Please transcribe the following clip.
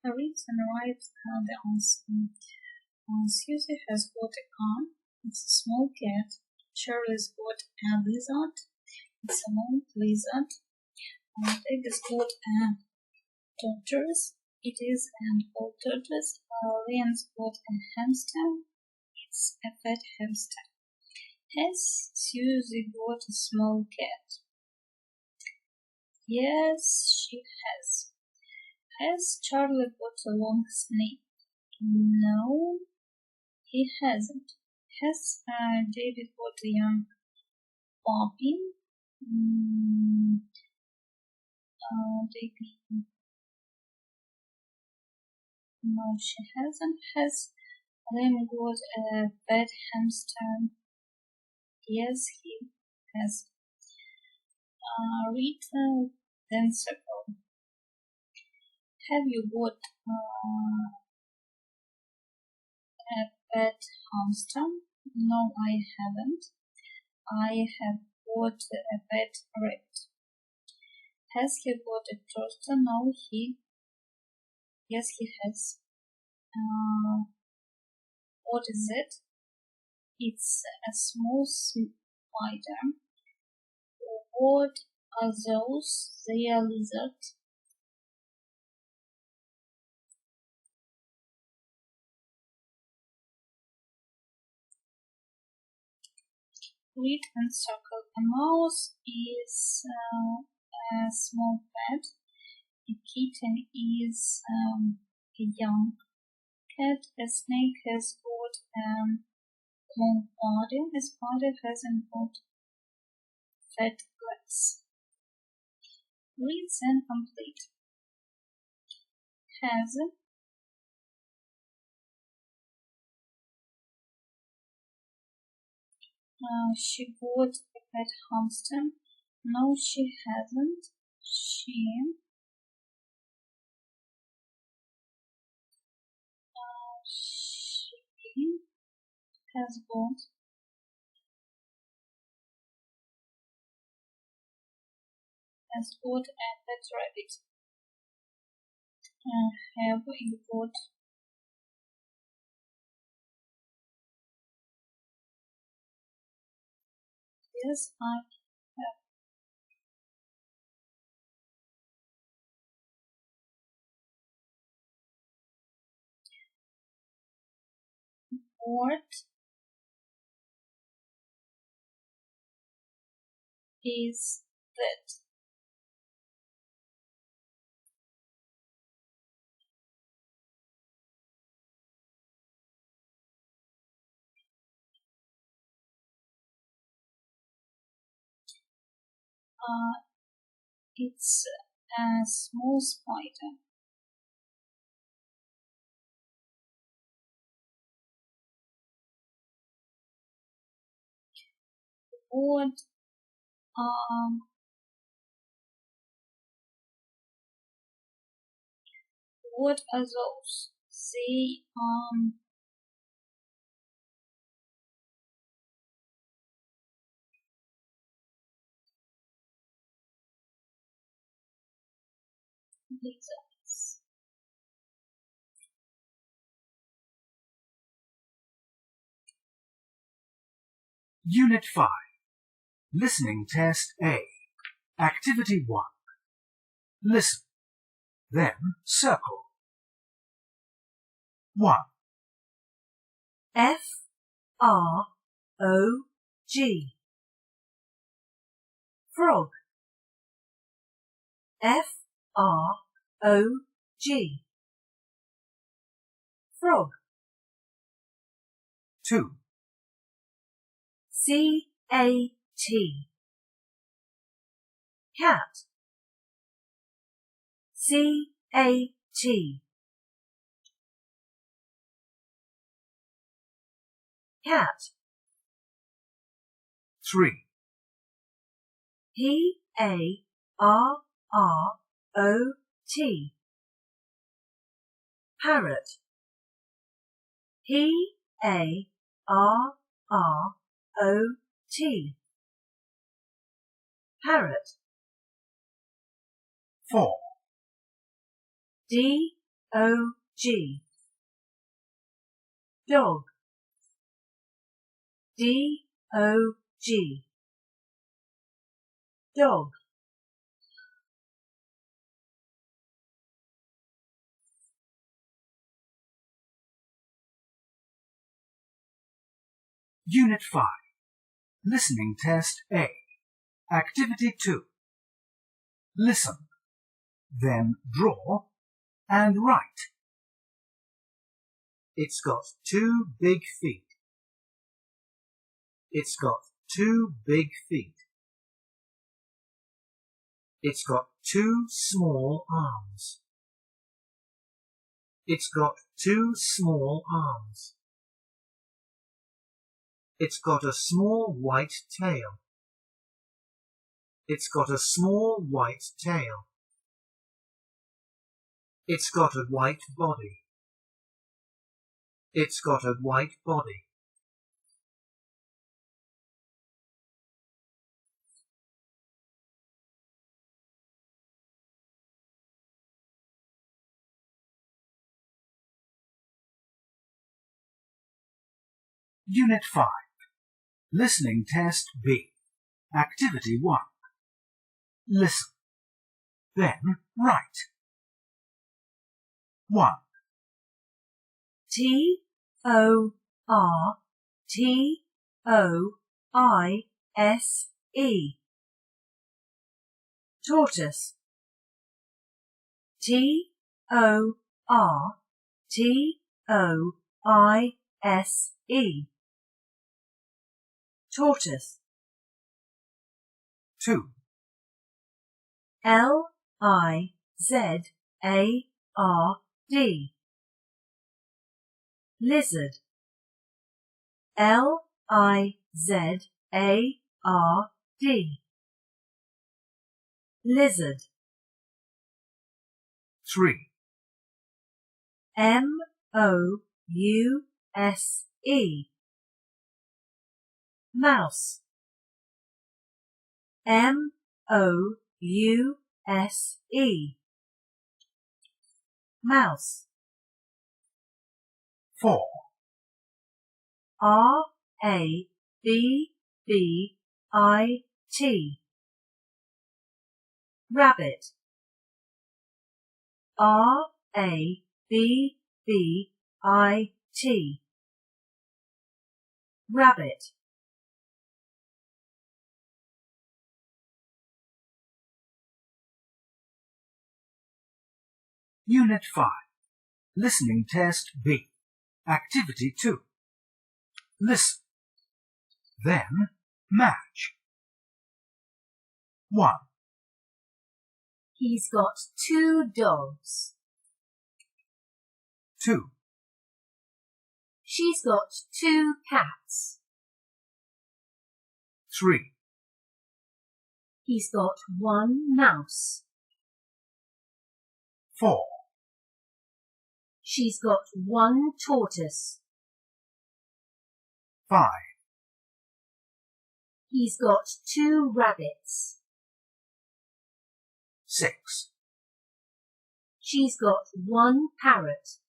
Reason writes the answer. Susie has got a car. It's a small cat. Charlie's got a lizard. It's a long lizard. David's got a tortoise. It is an old tortoise. Leon's got a hamster. It's a fat hamster. Has Susie got a small cat? Yes, she has. Has Charlie got a long snake? No, he hasn't. Has David got a young puppy? David. No, she hasn't. Has Liam got a pet hamster? Yes, he has. Read then circle. Have you got a pet hamster? No, I haven't. I have got a pet rabbit. Has he got a toaster? No, he. Yes, he has. What is it? It's a small spider. What are those? They are lizards. Read and circle. A mouse is a small pet. A kitten is a young cat. A snake has got a long body. A spider hasn't got fat legs. Read and complete. Has she got a pet hamster? No, she hasn't. She has got a pet rabbit. Have you got yes, I have. What is that? It's a small spider. What what are those? They lizards. Unit 5. Listening Test A. Activity 1. Listen. Then circle. 1. F-R-O-G. Frog. F-R-O-G. Frog. 2. C-A-T. Cat. C-A-T. Cat. 3. P-A-R-R-O-T. Parrot. P-A-R-R-O-T. Parrot. 4. D D-O-G. Dog. D-O-G. Dog. Unit 5. Listening Test A. Activity 2. Listen, then draw and write. It's got 2 big feet. It's got 2 big feet. It's got 2 small arms. It's got 2 small arms. It's got a small white tail. It's got a small white tail. It's got a white body. It's got a white body. Unit 5. Listening Test B. Activity 1. Listen. Then write. 1, T-O-R-T-O-I-S-E. Tortoise. T-O-R-T-O-I-S-E. Tortoise. 2, L-I-Z-A-R-D. Lizard. L-I-Z-A-R-D. Lizard. 3, M-O-U-S-E. Mouse. M-O-U-S-E. Mouse. 4, R-A-B-B-I-T. Rabbit. R-A-B-B-I-T. Rabbit. Unit 5. Listening Test B. Activity 2. Listen. Then match. 1, He's got 2 dogs. 2, She's got 2 cats. 3, He's got 1 mouse. 4, She's got 1 tortoise. 5, He's got 2 rabbits. 6, She's got 1 parrot.